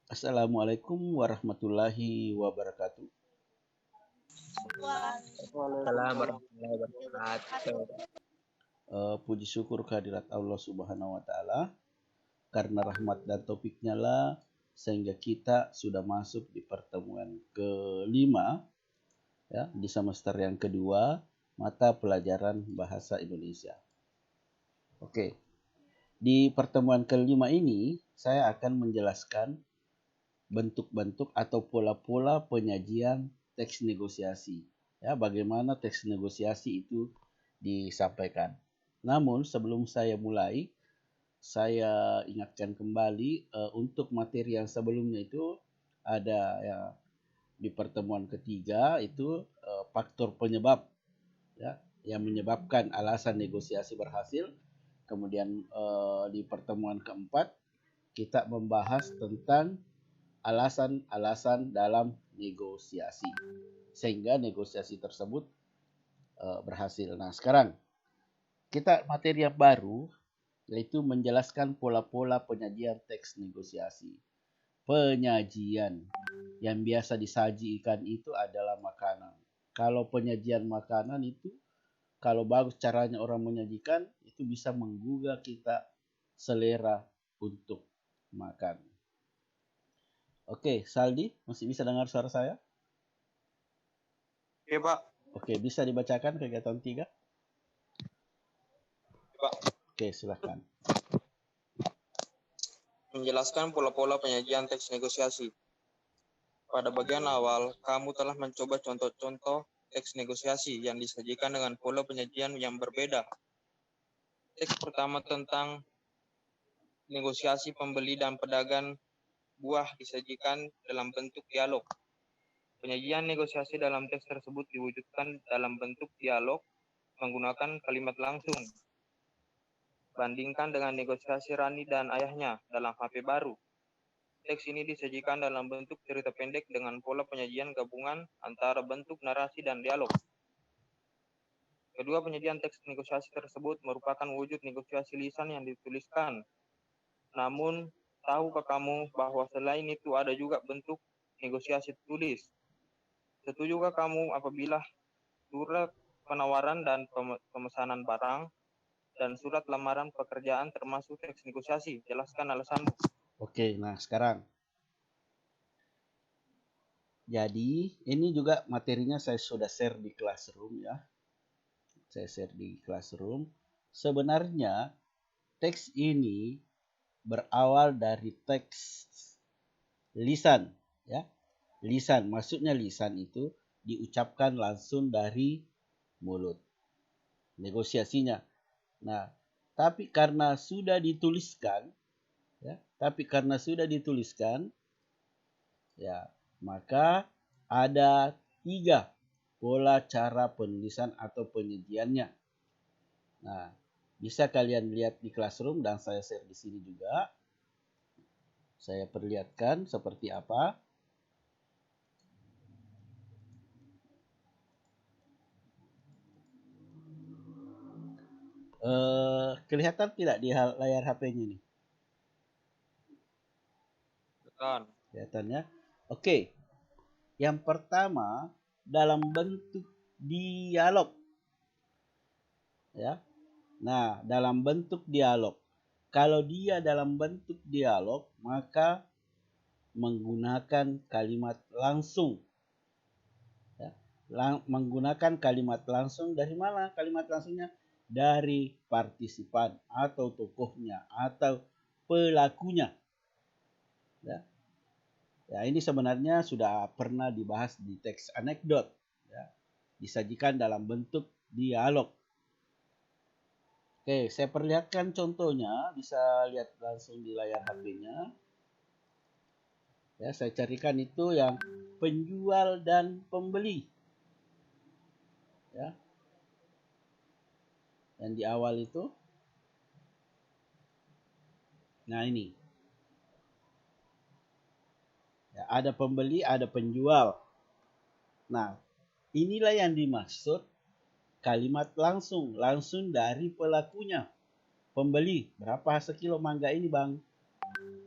Assalamualaikum warahmatullahi wabarakatuh. Waalaikumsalam warahmatullahi wabarakatuh. Puji syukur kehadirat Allah Subhanahu wa Ta'ala, karena rahmat dan taufiknya lah sehingga kita sudah masuk di pertemuan kelima, ya, di semester yang kedua mata pelajaran bahasa Indonesia. Oke, di pertemuan kelima ini saya akan menjelaskan bentuk-bentuk atau pola-pola penyajian teks negosiasi. Ya, bagaimana teks negosiasi itu disampaikan. Namun sebelum saya mulai, saya ingatkan kembali untuk materi yang sebelumnya itu ada ya di pertemuan ketiga itu faktor penyebab, ya, yang menyebabkan alasan negosiasi berhasil. Kemudian di pertemuan keempat kita membahas tentang alasan-alasan dalam negosiasi sehingga negosiasi tersebut berhasil. Nah, sekarang kita materi yang baru yaitu menjelaskan pola-pola penyajian teks negosiasi. Penyajian yang biasa disajikan itu adalah makanan. Kalau penyajian makanan itu, kalau bagus caranya orang menyajikan, itu bisa menggugah kita selera untuk makan. Oke, Saldi, masih bisa dengar suara saya? Oke, Pak. Oke, bisa dibacakan kegiatan 3? Pak, Oke, silahkan. menjelaskan pola-pola penyajian teks negosiasi. Pada bagian awal, kamu telah mencoba contoh-contoh teks negosiasi yang disajikan dengan pola penyajian yang berbeda. Teks pertama tentang negosiasi pembeli dan pedagang buah disajikan dalam bentuk dialog. Penyajian negosiasi dalam teks tersebut diwujudkan dalam bentuk dialog menggunakan kalimat langsung. Bandingkan dengan negosiasi Rani dan ayahnya dalam HP baru. Teks ini disajikan dalam bentuk cerita pendek dengan pola penyajian gabungan antara bentuk narasi dan dialog. Kedua penyajian teks negosiasi tersebut merupakan wujud negosiasi lisan yang dituliskan. Namun, tahukah kamu bahwa selain itu ada juga bentuk negosiasi tulis? Setujukah kamu apabila surat penawaran dan pemesanan barang dan surat lamaran pekerjaan termasuk teks negosiasi? Jelaskan alasanmu. Oke, nah sekarang. Jadi, ini juga materinya saya sudah share di Classroom ya. Saya share di Classroom. Sebenarnya teks ini berawal dari teks lisan, ya. Lisan, maksudnya lisan itu diucapkan langsung dari mulut. Negosiasinya. Nah, tapi karena sudah dituliskan, ya, ya, maka ada 3 pola cara penulisan atau penyajiannya. Nah, bisa kalian lihat di Classroom dan saya share di sini juga. Saya perlihatkan seperti apa. Kelihatan tidak di layar HP-nya ini? Kelihatannya. Oke. Yang pertama dalam bentuk dialog. Ya. Nah, dalam bentuk dialog. Kalau dia dalam bentuk dialog, maka menggunakan kalimat langsung. Ya. Menggunakan kalimat langsung dari mana? Kalimat langsungnya dari partisipan atau tokohnya atau pelakunya. Ya. Ya, ini sebenarnya sudah pernah dibahas di teks anekdot. Ya. Disajikan dalam bentuk dialog. Oke, saya perlihatkan contohnya. Bisa lihat langsung di layar HP-nya. Ya, saya carikan itu yang penjual dan pembeli. Ya. Yang di awal itu. Nah, ini. Ya, ada pembeli, ada penjual. Nah, inilah yang dimaksud kalimat langsung dari pelakunya. Pembeli, berapa sekilo mangga ini bang?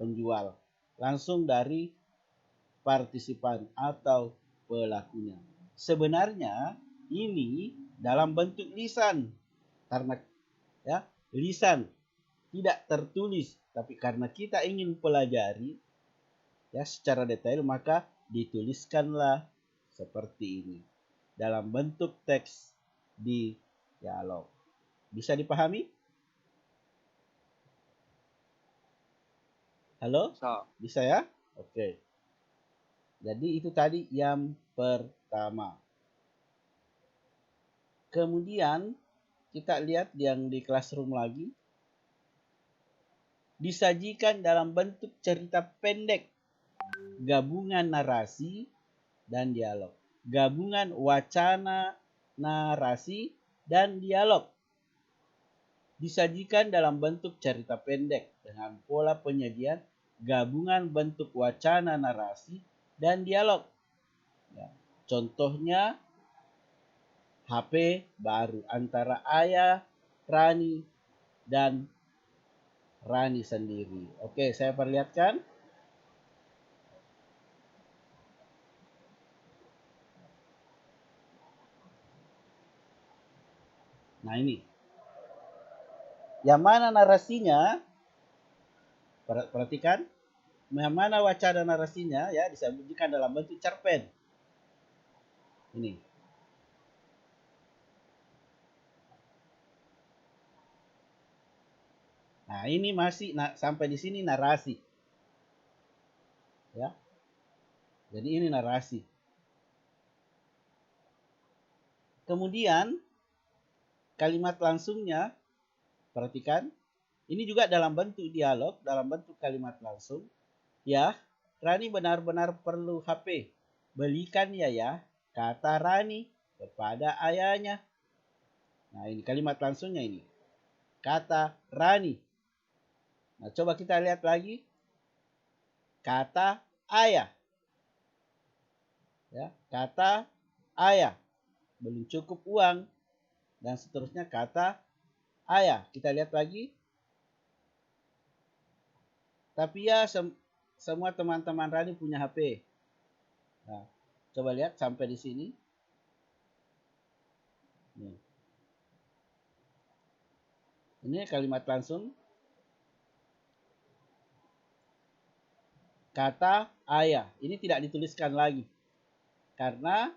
Penjual, langsung dari partisipan atau pelakunya. Sebenarnya ini dalam bentuk lisan, karena ya lisan tidak tertulis, tapi karena kita ingin pelajari ya secara detail, maka dituliskanlah seperti ini dalam bentuk teks di dialog. Bisa dipahami? Halo? Bisa ya? Oke. Jadi itu tadi yang pertama. Kemudian kita lihat yang di classroom lagi. Disajikan dalam bentuk cerita pendek, gabungan narasi dan dialog. Gabungan wacana, narasi, dan dialog. Disajikan dalam bentuk cerita pendek dengan pola penyajian gabungan bentuk wacana, narasi, dan dialog. Ya. Contohnya HP baru antara ayah, Rani, dan Rani sendiri. Oke, saya perlihatkan. Nah ini. Yang mana narasinya? Perhatikan. Yang mana wacana narasinya ya disajikan dalam bentuk cerpen. Ini. Nah, ini masih sampai di sini narasi. Ya. Jadi ini narasi. Kemudian kalimat langsungnya perhatikan. Ini juga dalam bentuk dialog, dalam bentuk kalimat langsung. Ya, Rani benar-benar perlu HP. Belikan ya, kata Rani kepada ayahnya. Nah, ini kalimat langsungnya ini. Kata Rani. Nah, coba kita lihat lagi. Kata ayah. Ya, kata ayah. Belum cukup uang. Dan seterusnya kata ayah. Kita lihat lagi. Tapi ya semua teman-teman Rani punya HP. Nah, coba lihat sampai di sini. Nih. Ini kalimat langsung. Kata ayah. Ini tidak dituliskan lagi. Karena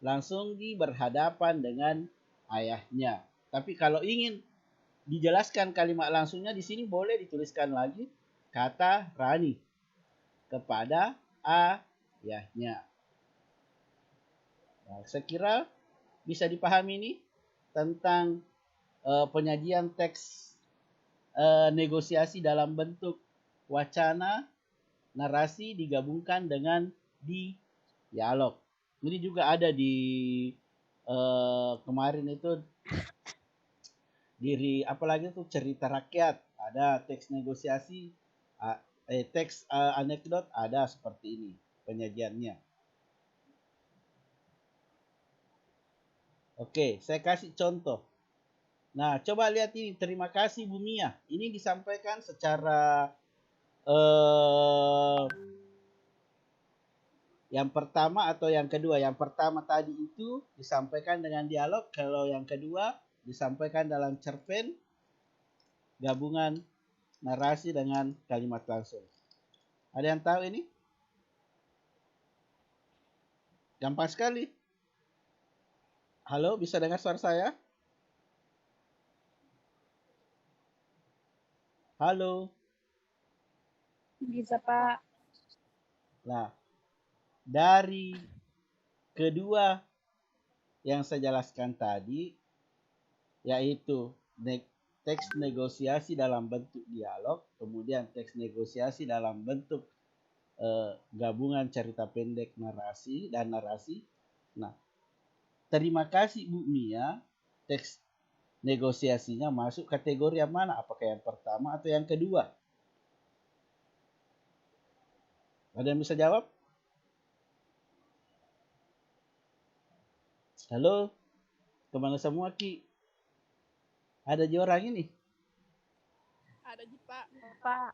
langsung berhadapan dengan ayahnya. Tapi kalau ingin dijelaskan kalimat langsungnya di sini boleh dituliskan lagi kata Rani kepada ayahnya. Nah, saya kira bisa dipahami ini tentang penyajian teks negosiasi dalam bentuk wacana, narasi digabungkan dengan dialog. Ini juga ada di kemarin itu diri apalagi tuh cerita rakyat, ada teks negosiasi, teks anekdot ada seperti ini penyajiannya. Oke, saya kasih contoh. Nah, coba lihat ini. Terima kasih Bu Mia. Ini disampaikan secara yang pertama atau yang kedua. Yang pertama tadi itu disampaikan dengan dialog. Kalau yang kedua disampaikan dalam cerpen gabungan narasi dengan kalimat langsung. Ada yang tahu ini? Gampang sekali. Halo, bisa dengar suara saya? Halo. Bisa, Pak. Nah, dari kedua yang saya jelaskan tadi, yaitu teks negosiasi dalam bentuk dialog, kemudian teks negosiasi dalam bentuk gabungan cerita pendek narasi dan narasi. Nah, terima kasih Bu Mia, teks negosiasinya masuk kategori yang mana? Apakah yang pertama atau yang kedua? Ada yang bisa jawab? Halo? Kemana semua, Ki? Ada di orang ini? Ada di Pak. Pak.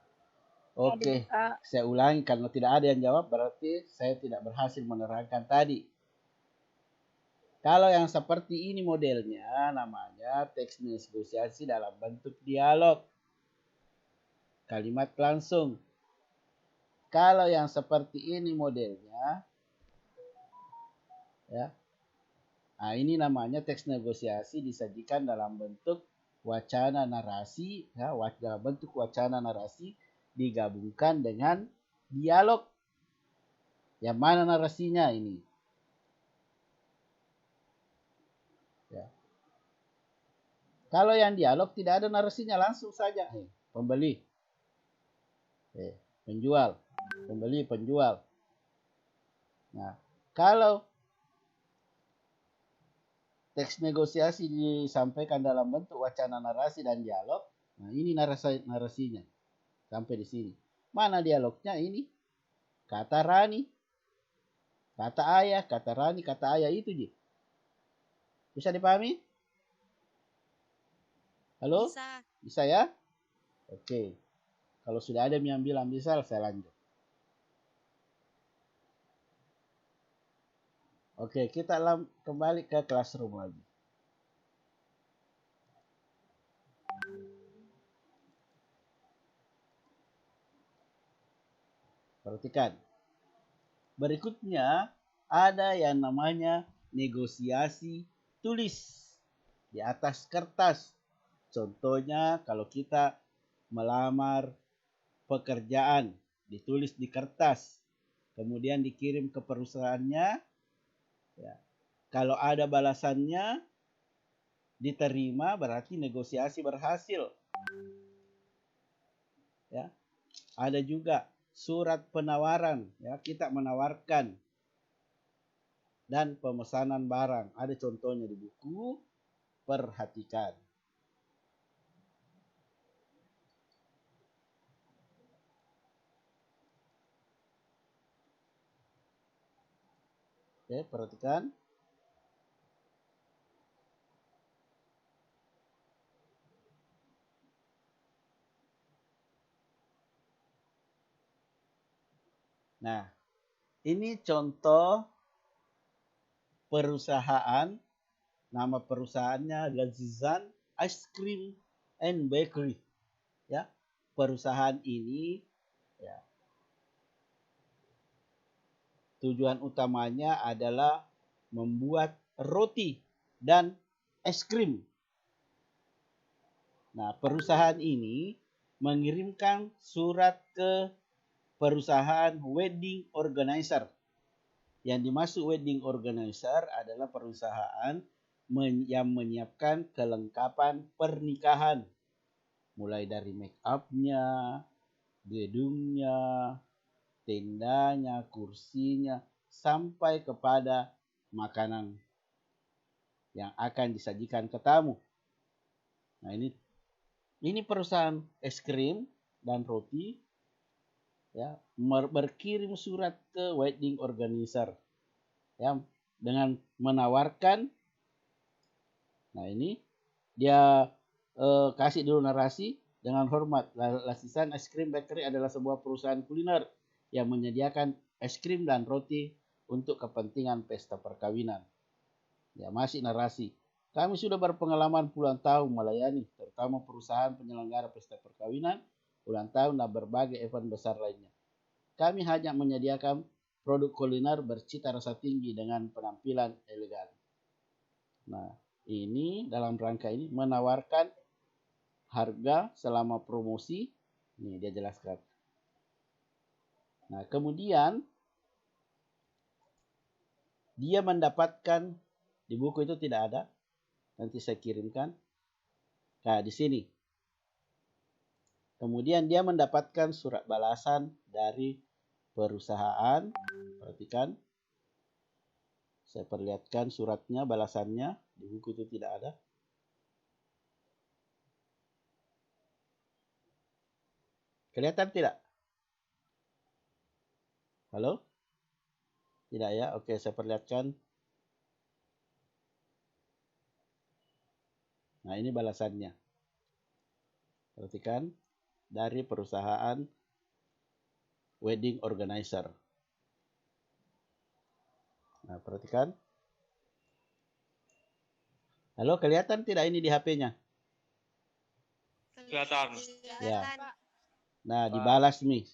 Oke, saya ulangi karena tidak ada yang jawab berarti saya tidak berhasil menerangkan tadi. Kalau yang seperti ini modelnya namanya teks negosiasi dalam bentuk dialog. Kalimat langsung. Kalau yang seperti ini modelnya, ya, nah ini namanya teks negosiasi disajikan dalam bentuk wacana narasi, ya, dalam bentuk wacana narasi digabungkan dengan dialog. Yang mana narasinya ini? Ya. Kalau yang dialog tidak ada narasinya, langsung saja pembeli, penjual, pembeli, penjual. Nah, kalau teks negosiasi disampaikan dalam bentuk wacana narasi dan dialog, nah ini narasinya sampai di sini. Mana dialognya ini? Kata Rani, kata ayah, kata Rani, kata ayah itu je. Bisa dipahami? Halo? Bisa ya? Oke. Kalau sudah ada yang bilang bisa, saya lanjut. Oke, kita kembali ke classroom lagi. Perhatikan. Berikutnya ada yang namanya negosiasi tulis di atas kertas. Contohnya kalau kita melamar pekerjaan, ditulis di kertas, kemudian dikirim ke perusahaannya. Ya. Kalau ada balasannya diterima, berarti negosiasi berhasil. Ya. Ada juga surat penawaran, ya, kita menawarkan, dan pemesanan barang. Ada contohnya di buku, perhatikan. Oke, perhatikan. Nah, ini contoh perusahaan. Nama perusahaannya Lazizan Ice Cream and Bakery. Ya, perusahaan ini, ya, tujuan utamanya adalah membuat roti dan es krim. Nah, perusahaan ini mengirimkan surat ke perusahaan wedding organizer. Yang dimaksud wedding organizer adalah perusahaan yang menyiapkan kelengkapan pernikahan. Mulai dari make up-nya, gedungnya, tendanya, kursinya, sampai kepada makanan yang akan disajikan ke tamu. Nah, ini perusahaan es krim dan roti, ya, berkirim surat ke wedding organizer, ya, dengan menawarkan. Nah, ini dia kasih dulu narasi dengan hormat. Lazizan Ice Cream Bakery adalah sebuah perusahaan kuliner yang menyediakan es krim dan roti untuk kepentingan pesta perkawinan. Ya, masih narasi. Kami sudah berpengalaman puluhan tahun melayani, terutama perusahaan penyelenggara pesta perkawinan, ulang tahun, dan berbagai event besar lainnya. Kami hanya menyediakan produk kuliner bercita rasa tinggi dengan penampilan elegan. Nah, ini dalam rangka ini menawarkan harga selama promosi. Ini dia jelaskan. Nah, kemudian dia mendapatkan, di buku itu tidak ada, nanti saya kirimkan. Nah, di sini. Kemudian dia mendapatkan surat balasan dari perusahaan. Perhatikan. Saya perlihatkan suratnya, balasannya. Di buku itu tidak ada. Kelihatan tidak? Halo? Tidak ya? Oke, saya perlihatkan. Nah, ini balasannya. Perhatikan. Dari perusahaan wedding organizer. Nah, perhatikan. Halo, kelihatan tidak ini di HP-nya? Kelihatan. Ya. Nah, dibalas nih.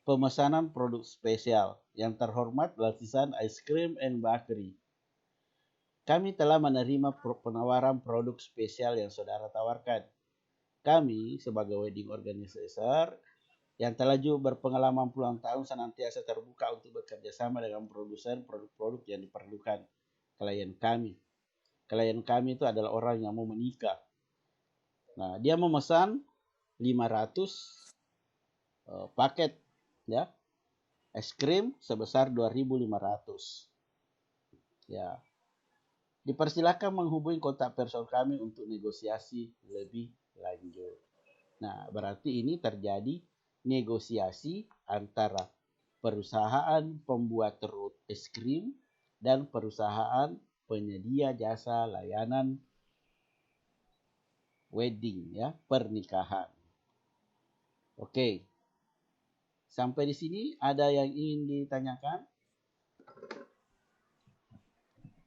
Pemesanan produk spesial. Yang terhormat Lapisan Ice Cream and Bakery. Kami telah menerima penawaran produk spesial yang saudara tawarkan. Kami sebagai wedding organizer yang telah juga berpengalaman puluhan tahun senantiasa terbuka untuk bekerja sama dengan produsen produk-produk yang diperlukan klien kami. Klien kami itu adalah orang yang mau menikah. Nah, dia memesan 500 paket ya es krim sebesar 2.500. Ya. Dipersilakan menghubungi kontak person kami untuk negosiasi lebih lanjut. Nah, berarti ini terjadi negosiasi antara perusahaan pembuat es krim dan perusahaan penyedia jasa layanan wedding ya, pernikahan. Oke. Sampai di sini ada yang ingin ditanyakan?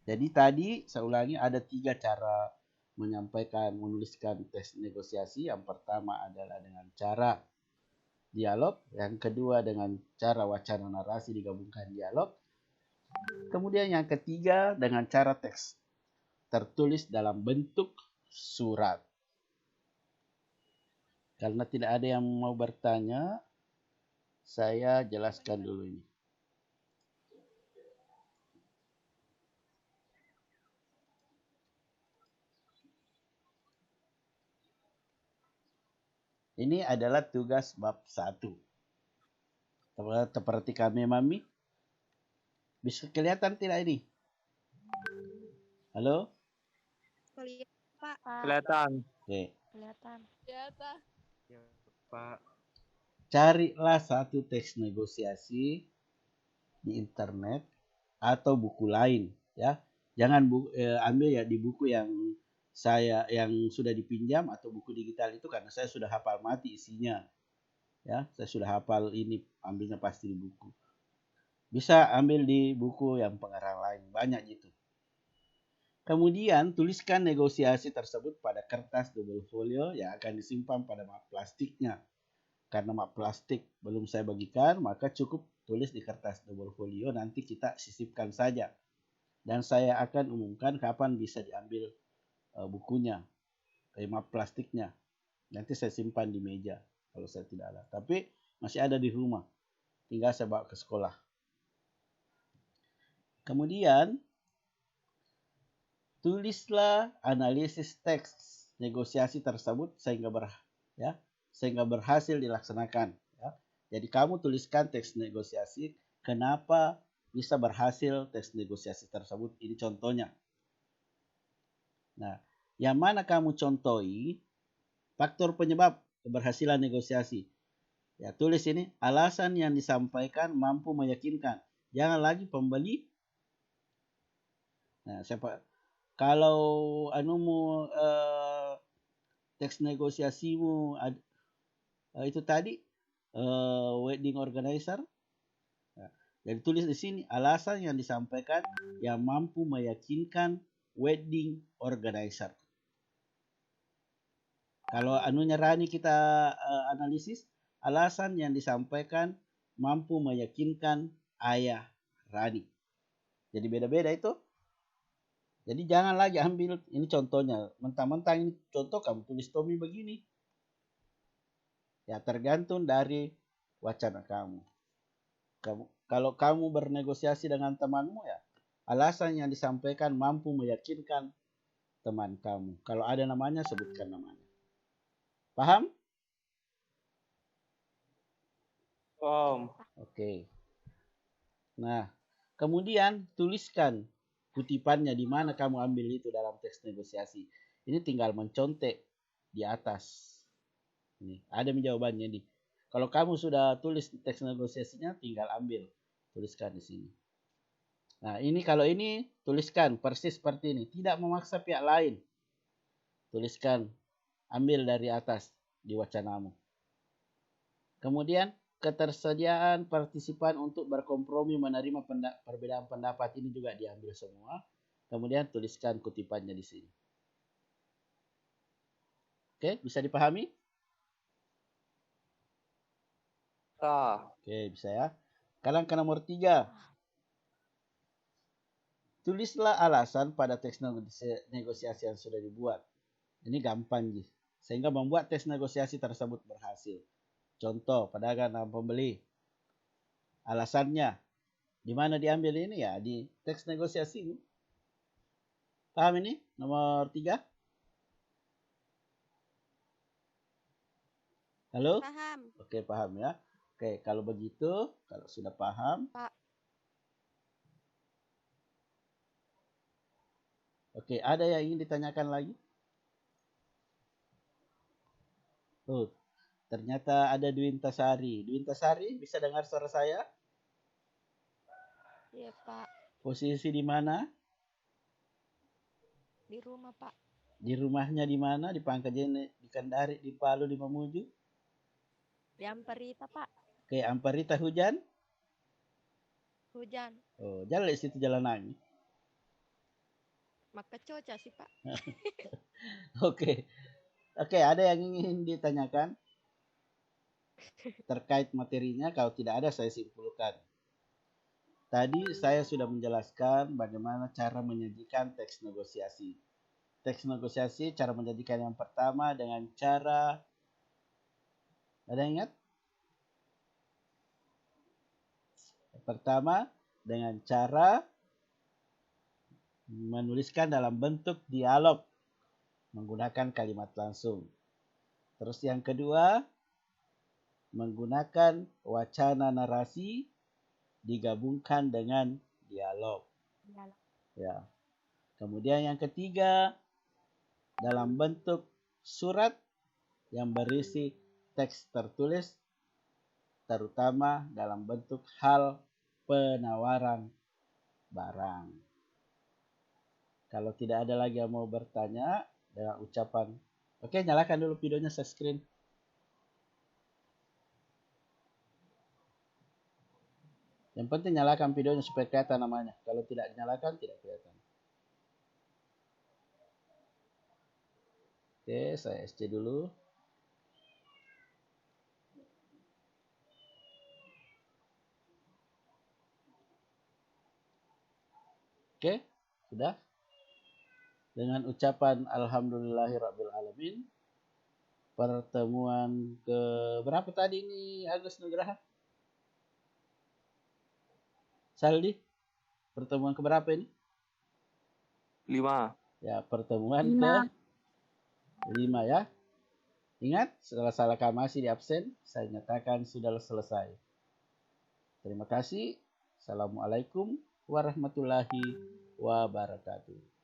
Jadi tadi saya ulangi ada 3 cara menyampaikan, menuliskan teks negosiasi. Yang pertama adalah dengan cara dialog, yang kedua dengan cara wacana narasi digabungkan dialog. Kemudian yang ketiga dengan cara teks tertulis dalam bentuk surat. Karena tidak ada yang mau bertanya, saya jelaskan dulu ini. Ini adalah tugas bab 1. Seperti kami mami. Bisa kelihatan tidak ini? Halo? Kelihatan. Oke. Kelihatan. Ya, Pak. Carilah satu teks negosiasi di internet atau buku lain ya. Jangan ambil ya di buku yang sudah dipinjam atau buku digital itu, karena saya sudah hafal mati isinya. Ya, saya sudah hafal ini, ambilnya pasti di buku. Bisa ambil di buku yang pengarang lain, banyak gitu. Kemudian tuliskan negosiasi tersebut pada kertas double folio yang akan disimpan pada map plastiknya. Karena map plastik belum saya bagikan, maka cukup tulis di kertas double folio, nanti kita sisipkan saja. Dan saya akan umumkan kapan bisa diambil bukunya, map plastiknya. Nanti saya simpan di meja kalau saya tidak ada. Tapi masih ada di rumah, tinggal saya bawa ke sekolah. Kemudian tulislah analisis teks negosiasi tersebut sehingga berhasil dilaksanakan. Ya. Jadi kamu tuliskan teks negosiasi, kenapa bisa berhasil teks negosiasi tersebut. Ini contohnya. Nah, yang mana kamu contohi faktor penyebab keberhasilan negosiasi. Ya, tulis ini alasan yang disampaikan mampu meyakinkan. Jangan lagi pembeli. Nah, kalau teks negosiasimu itu tadi wedding organizer. Nah, jadi tulis di sini alasan yang disampaikan yang mampu meyakinkan wedding organizer. Kalau Rani kita analisis, alasan yang disampaikan mampu meyakinkan ayah Rani. Jadi beda-beda itu. Jadi jangan lagi ambil, ini contohnya, mentang-mentang ini contoh kamu tulis Tommy begini. Ya tergantung dari wacana kamu. Kalau kamu bernegosiasi dengan temanmu ya, alasan yang disampaikan mampu meyakinkan teman kamu. Kalau ada namanya, sebutkan namanya. Paham? Paham. Oke. Nah, kemudian tuliskan kutipannya di mana kamu ambil itu dalam teks negosiasi. Ini tinggal mencontek di atas. Ini ada jawabannya nih. Kalau kamu sudah tulis teks negosiasinya, tinggal ambil, tuliskan di sini. Nah, ini kalau ini tuliskan persis seperti ini, tidak memaksa pihak lain. Tuliskan, ambil dari atas di wacanamu. Kemudian ketersediaan partisipan untuk berkompromi menerima perbedaan pendapat ini juga diambil semua. Kemudian tuliskan kutipannya di sini. Oke, bisa dipahami? Oke, bisa ya. Sekarang ke nomor 3. Tulislah alasan pada teks negosiasi yang sudah dibuat. Ini gampang, Ji. Sehingga membuat teks negosiasi tersebut berhasil. Contoh, pedagang dan pembeli. Alasannya, di mana diambil ini ya? Di teks negosiasi ini. Paham ini? Nomor 3. Halo? Paham. Oke, paham ya. Oke, kalau begitu, kalau sudah paham. Pak. Oke, ada yang ingin ditanyakan lagi? Oh, ternyata ada Dwintasari. Dwintasari, bisa dengar suara saya? Iya, Pak. Posisi di mana? Di rumah, Pak. Di rumahnya di mana? Di Pangkajene, di Kendari, di Palu, di Mamuju? Di Amperita, Pak. Oke, Amperita hujan? Hujan. Oh, jalan di situ jalan angin. Maka cuaca sih, Pak. Oke. Oke, ada yang ingin ditanyakan terkait materinya? Kalau tidak ada, saya simpulkan. Tadi saya sudah menjelaskan bagaimana cara menyajikan teks negosiasi. Teks negosiasi, cara menyajikan yang pertama dengan cara... Ada yang ingat? Yang pertama, dengan cara menuliskan dalam bentuk dialog menggunakan kalimat langsung. Terus yang kedua, menggunakan wacana narasi digabungkan dengan dialog. Ya. Kemudian yang ketiga, dalam bentuk surat yang berisi teks tertulis, terutama dalam bentuk hal penawaran barang. Kalau tidak ada lagi yang mau bertanya dengan ucapan, oke, nyalakan dulu videonya, share screen. Yang penting nyalakan videonya supaya kelihatan namanya. Kalau tidak dinyalakan, tidak kelihatan. Oke, saya SC dulu. Oke, sudah. Dengan ucapan Alhamdulillahirrabbilalamin. Pertemuan ke berapa tadi ini Agus Nugraha? Saldi, pertemuan ke berapa ini? 5. Ya, pertemuan ke-5 ya. Ingat, setelah salah masih di absen, saya nyatakan sudah selesai. Terima kasih. Assalamualaikum warahmatullahi wabarakatuh.